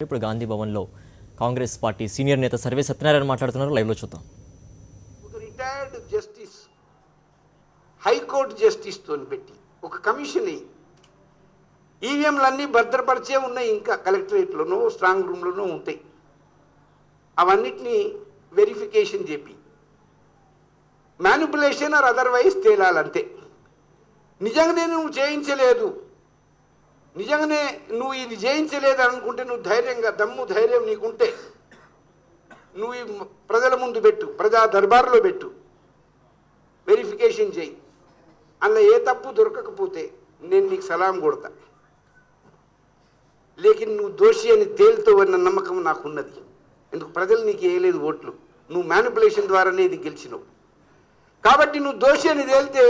ఇప్పుడు గాంధీ భవన్లో Congress party senior నేత సర్వే సత్యనారాయణ మాట్లాడుతున్నారు. లైవ్లో చూద్దాం. ఒక రిటైర్డ్ జస్టిస్ హైకోర్టు జస్టిస్ తోని పెట్టి ఒక కమిషన్ ఈవీఎంలన్నీ భద్రపరిచే ఉన్నాయి, ఇంకా కలెక్టరేట్లోనూ స్ట్రాంగ్ రూమ్లోనూ ఉంటాయి. అవన్నిటినీ వెరిఫికేషన్ చెప్పి మ్యానిపులేషన్ ఆర్ అదర్వైజ్ తేలాలంతే. నిజంగానే నువ్వు చేయించలేదు, నిజంగానే నువ్వు ఇది చేయించలేదు అనుకుంటే నువ్వు ధైర్యంగా దమ్ము ధైర్యం నీకుంటే నువ్వు ఈ ప్రజల ముందు పెట్టు, ప్రజా దర్బార్లో పెట్టు, వెరిఫికేషన్ చేయి. అందులో ఏ తప్పు దొరకకపోతే నేను నీకు సలాం కొడతా. లేకిన్ నువ్వు దోషి అని తేలుతావన్న నమ్మకం నాకున్నది. ఎందుకు ప్రజలు నీకు వేయలేదు ఓట్లు, నువ్వు మ్యానిపులేషన్ ద్వారానే ఇది గెలిచినావు. కాబట్టి నువ్వు దోషి అని తేలితే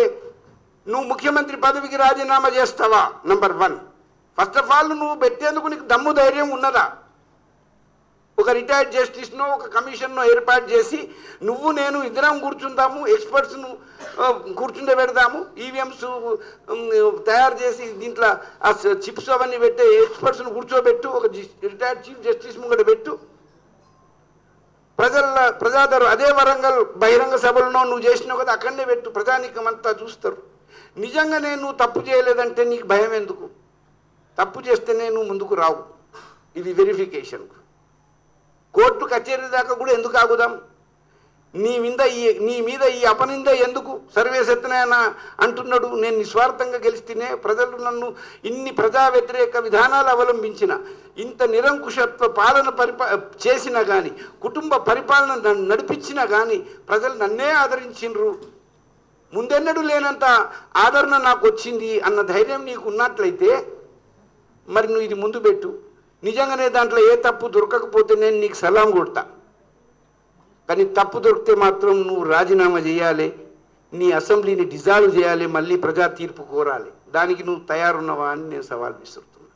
నువ్వు ముఖ్యమంత్రి పదవికి రాజీనామా చేస్తావా? నంబర్ 1. ఫస్ట్ ఆఫ్ ఆల్ నువ్వు పెట్టేందుకు నీకు దమ్ము ధైర్యం ఉన్నదా? ఒక రిటైర్డ్ జస్టిస్నో ఒక కమిషన్నో ఏర్పాటు చేసి నువ్వు నేను ఇద్దరం కూర్చుందాము, ఎక్స్పర్ట్స్ను కూర్చుండే పెడదాము, ఈవీఎంస్ తయారు చేసి దీంట్లో ఆ చిప్స్ అవన్నీ పెట్టే ఎక్స్పర్ట్స్ను కూర్చోబెట్టు, ఒక రిటైర్డ్ చీఫ్ జస్టిస్ ముంగట పెట్టు, ప్రజాదరు అదే వరంగల్ బహిరంగ సభలను నువ్వు చేసినావు కదా, అక్కడనే పెట్టు, ప్రజానీకం అంతా చూస్తారు. నిజంగానే నువ్వు తప్పు చేయలేదంటే నీకు భయం ఎందుకు? తప్పు చేస్తేనే నువ్వు ముందుకు రావు. ఇది వెరిఫికేషన్కు కోర్టు కచేరీ దాకా కూడా ఎందుకు ఆగుదాం? నీ మీద ఈ అపనింద ఎందుకు? సర్వే సత్యనారాయణ అంటున్నాడు, నేను నిస్వార్థంగా గెలిస్తేనే ప్రజలు నన్ను ఇన్ని ప్రజా వ్యతిరేక విధానాలు అవలంబించిన, ఇంత నిరంకుశత్వ పాలన చేసినా కానీ, కుటుంబ పరిపాలన నడిపించినా కానీ ప్రజలు నన్నే ఆదరించిండ్రు, ముందెన్నడూ లేనంత ఆదరణ నాకు వచ్చింది అన్న ధైర్యం నీకు ఉన్నట్లయితే మరి నువ్వు ఇది ముందు పెట్టు. నిజంగానే దాంట్లో ఏ తప్పు దొరకకపోతే నేను నీకు సలాం కొడతా. కానీ తప్పు దొరికితే మాత్రం నువ్వు రాజీనామా చేయాలి, నీ అసెంబ్లీని డిజాల్వ్ చేయాలి, మళ్ళీ ప్రజా తీర్పు కోరాలి. దానికి నువ్వు తయారున్నావా అని నేను సవాల్ విసురుతున్నా.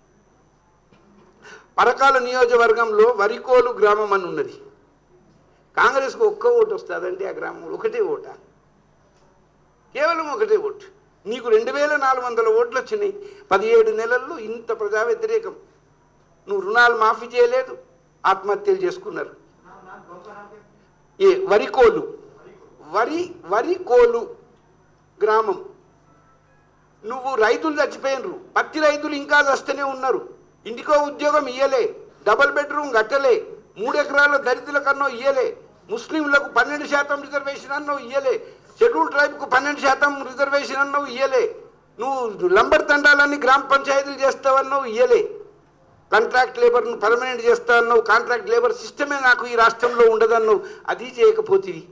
పరకాల నియోజకవర్గంలో వరికోలు గ్రామం అని ఉన్నది. కాంగ్రెస్కు ఒక్క ఓటు వస్తుందండి ఆ గ్రామంలో, ఒకటే ఓటా, కేవలం ఒకటే ఓటు. నీకు 2400 ఓట్లు వచ్చినాయి 17 నెలల్లో. ఇంత ప్రజా వ్యతిరేకం. నువ్వు రుణాలు మాఫీ చేయలేదు, ఆత్మహత్యలు చేసుకున్నారు. వరికోలు గ్రామం. నువ్వు రైతులు చచ్చిపోయినరు, పత్తి రైతులు ఇంకా చస్తూనే ఉన్నారు. ఇంటికో ఉద్యోగం ఇయ్యలే, డబుల్ బెడ్రూమ్ కట్టలే, 3 ఎకరాల దరిద్రుల కన్నా ఇయ్యలే, ముస్లింలకు 12% రిజర్వేషన్ అన్నావు ఇయ్యలే, షెడ్యూల్ ట్రైబ్కు 12% రిజర్వేషన్ అన్నావు ఇయ్యలే, నువ్వు లంబర్ తండాలన్నీ గ్రామ పంచాయతీలు చేస్తావన్నావు ఇయ్యలే, కాంట్రాక్ట్ లేబర్ను పర్మనెంట్ చేస్తావన్నావు, కాంట్రాక్ట్ లేబర్ సిస్టమే నాకు ఈ రాష్ట్రంలో ఉండదన్నావు, అది చేయకపోతేవి.